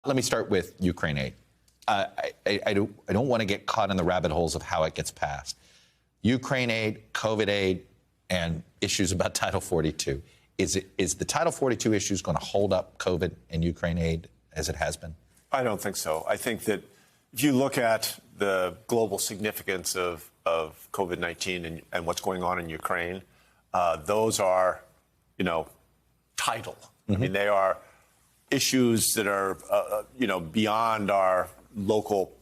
Let me start with Ukraine aid. I don't want to get caught in the rabbit holes of how it gets passed. Ukraine aid, COVID aid, and issues about Title 42. Is the Title 42 issues going to hold up COVID and Ukraine aid as it has been? I don't think so. I think that if you look at the global significance of COVID-19 and what's going on in Ukraine, those are, tidal. Mm-hmm. I mean, they are issues that are, beyond our local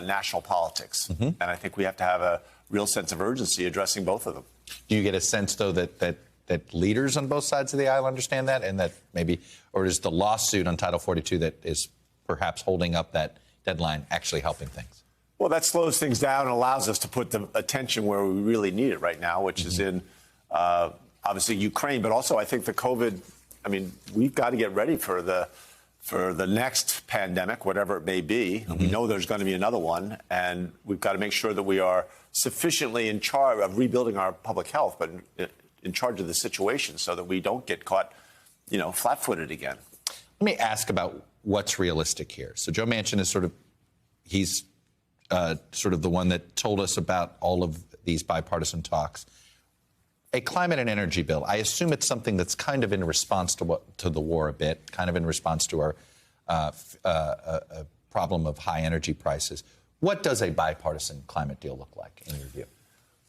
national politics. Mm-hmm. And I think we have to have a real sense of urgency addressing both of them. Do you get a sense, though, that leaders on both sides of the aisle understand that, and that maybe, or is the lawsuit on Title 42 that is perhaps holding up that deadline actually helping things? Well, that slows things down and allows us to put the attention where we really need it right now, which is in, obviously, Ukraine, but also I think the COVID. I mean, we've got to get ready for the next pandemic, whatever it may be. Mm-hmm. We know there's going to be another one, and we've got to make sure that we are sufficiently in charge of rebuilding our public health, but in charge of the situation so that we don't get caught, flat-footed again. Let me ask about what's realistic here. So Joe Manchin is he's sort of the one that told us about all of these bipartisan talks. A climate and energy bill, I assume it's something that's kind of in response to the war a bit, kind of in response to our problem of high energy prices. What does a bipartisan climate deal look like, in your view?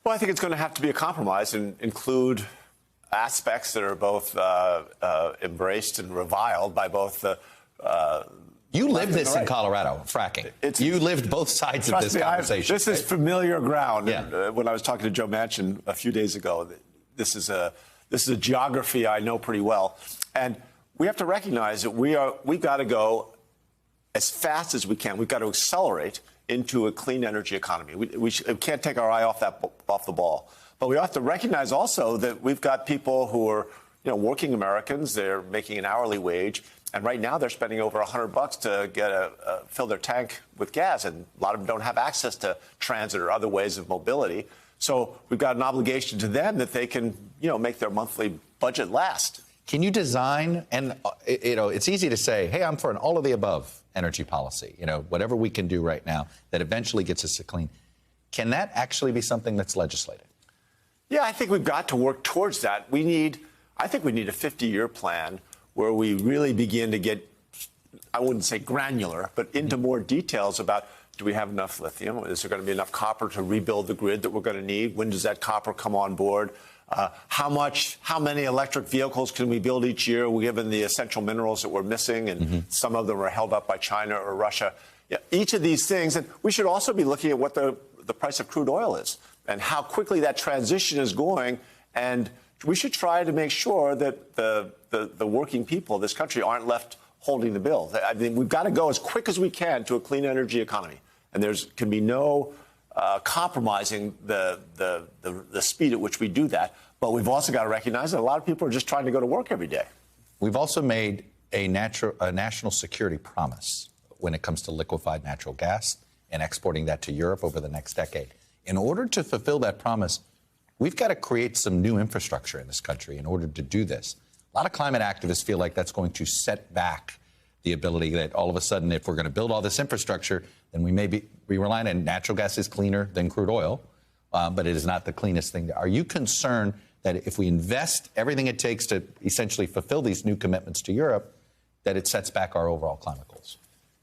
Well, I think it's going to have to be a compromise and include aspects that are both embraced and reviled by both the you lived this in Colorado, fracking. You lived both sides of this conversation. This is familiar ground. Yeah. When I was talking to Joe Manchin a few days ago, this is a geography I know pretty well, and we have to recognize that we've got to go as fast as we can. We've got to accelerate into a clean energy economy. We can't take our eye off the ball. But we have to recognize also that we've got people who are, working Americans. They're making an hourly wage, and right now they're spending over $100 to get fill their tank with gas, and a lot of them don't have access to transit or other ways of mobility. So we've got an obligation to them that they can, make their monthly budget last. Can you design, and it's easy to say, hey, I'm for an all of the above energy policy, whatever we can do right now that eventually gets us to clean. Can that actually be something that's legislated? Yeah, I think we've got to work towards that. I think we need a 50-year plan where we really begin to get, I wouldn't say granular, but into more details about, do we have enough lithium? Is there going to be enough copper to rebuild the grid that we're going to need? When does that copper come on board? How many electric vehicles can we build each year, given the essential minerals that we're missing, and some of them are held up by China or Russia? Yeah, each of these things, and we should also be looking at what the price of crude oil is and how quickly that transition is going, and we should try to make sure that the working people of this country aren't left holding the bill. I mean, we've got to go as quick as we can to a clean energy economy, and can be no compromising the speed at which we do that. But we've also got to recognize that a lot of people are just trying to go to work every day. We've also made a national security promise when it comes to liquefied natural gas and exporting that to Europe over the next decade. In order to fulfill that promise, we've got to create some new infrastructure in this country in order to do this. A lot of climate activists feel like that's going to set back the ability that all of a sudden, if we're going to build all this infrastructure, then we may be relying on natural gas is cleaner than crude oil, but it is not the cleanest thing. Are you concerned that if we invest everything it takes to essentially fulfill these new commitments to Europe, that it sets back our overall climate goals?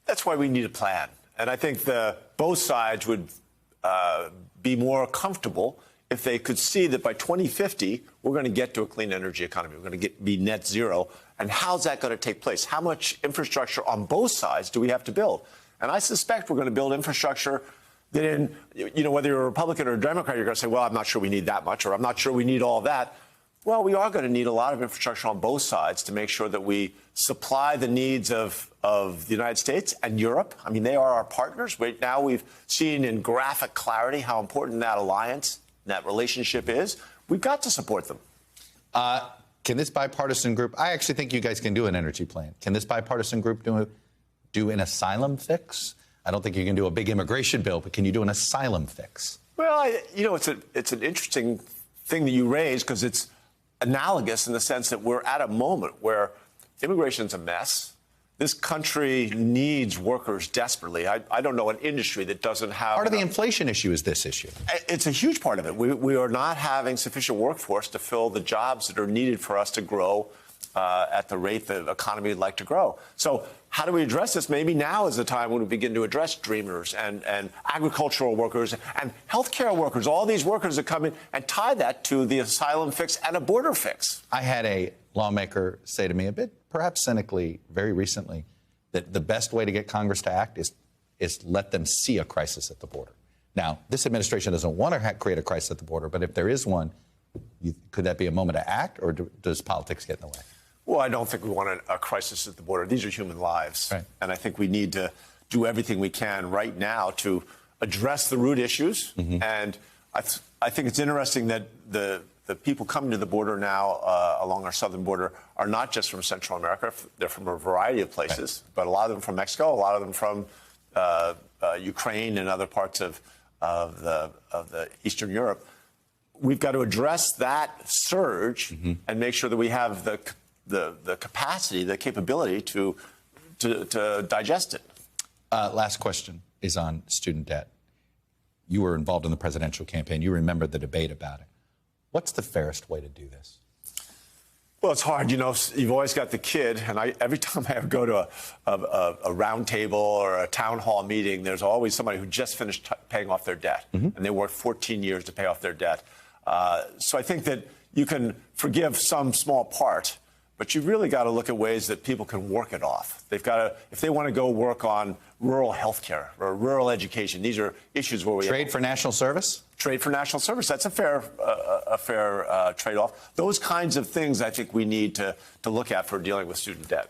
That's why we need a plan. And I think both sides would be more comfortable if they could see that by 2050, we're going to get to a clean energy economy. We're going to be net zero. And how's that going to take place? How much infrastructure on both sides do we have to build? And I suspect we're going to build infrastructure that whether you're a Republican or a Democrat, you're going to say, well, I'm not sure we need that much, or I'm not sure we need all that. Well, we are going to need a lot of infrastructure on both sides to make sure that we supply the needs of the United States and Europe. I mean, they are our partners. Right now, we've seen in graphic clarity how important that alliance, that relationship is. We've got to support them. Can this bipartisan group, I actually think you guys can do an energy plan. Can this bipartisan group do an asylum fix? I don't think you can do a big immigration bill, but can you do an asylum fix? Well, it's an interesting thing that you raise, because it's analogous in the sense that we're at a moment where immigration's a mess. this country needs workers desperately. I don't know an industry that doesn't have... Part of the inflation issue is this issue. It's a huge part of it. We are not having sufficient workforce to fill the jobs that are needed for us to grow at the rate the economy would like to grow. So how do we address this? Maybe now is the time when we begin to address dreamers and agricultural workers and healthcare workers, all these workers that come in, and tie that to the asylum fix and a border fix. I had a lawmaker say to me a bit, perhaps cynically, very recently, that the best way to get Congress to act is let them see a crisis at the border. Now, this administration doesn't want to create a crisis at the border, but if there is one, could that be a moment to act, or does politics get in the way? Well, I don't think we want a crisis at the border. These are human lives. Right. And I think we need to do everything we can right now to address the root issues. Mm-hmm. And I think it's interesting that the people coming to the border now along our southern border are not just from Central America. They're from a variety of places, right. But a lot of them from Mexico, a lot of them from Ukraine and other parts of the Eastern Europe. We've got to address that surge mm-hmm. and make sure that we have the capacity, the capability to digest it. Last question is on student debt. You were involved in the presidential campaign. You remember the debate about it. What's the fairest way to do this? Well, it's hard. You know, you've always got the kid, and every time I go to a round table or a town hall meeting, there's always somebody who just finished paying off their debt, mm-hmm. and they worked 14 years to pay off their debt. So I think that you can forgive some small part, but you've really got to look at ways that people can work it off. They've got to, if they want to go work on rural health care or rural education, these are issues where we trade for national service. Trade for national service. That's a fair trade-off. Those kinds of things I think we need to look at for dealing with student debt.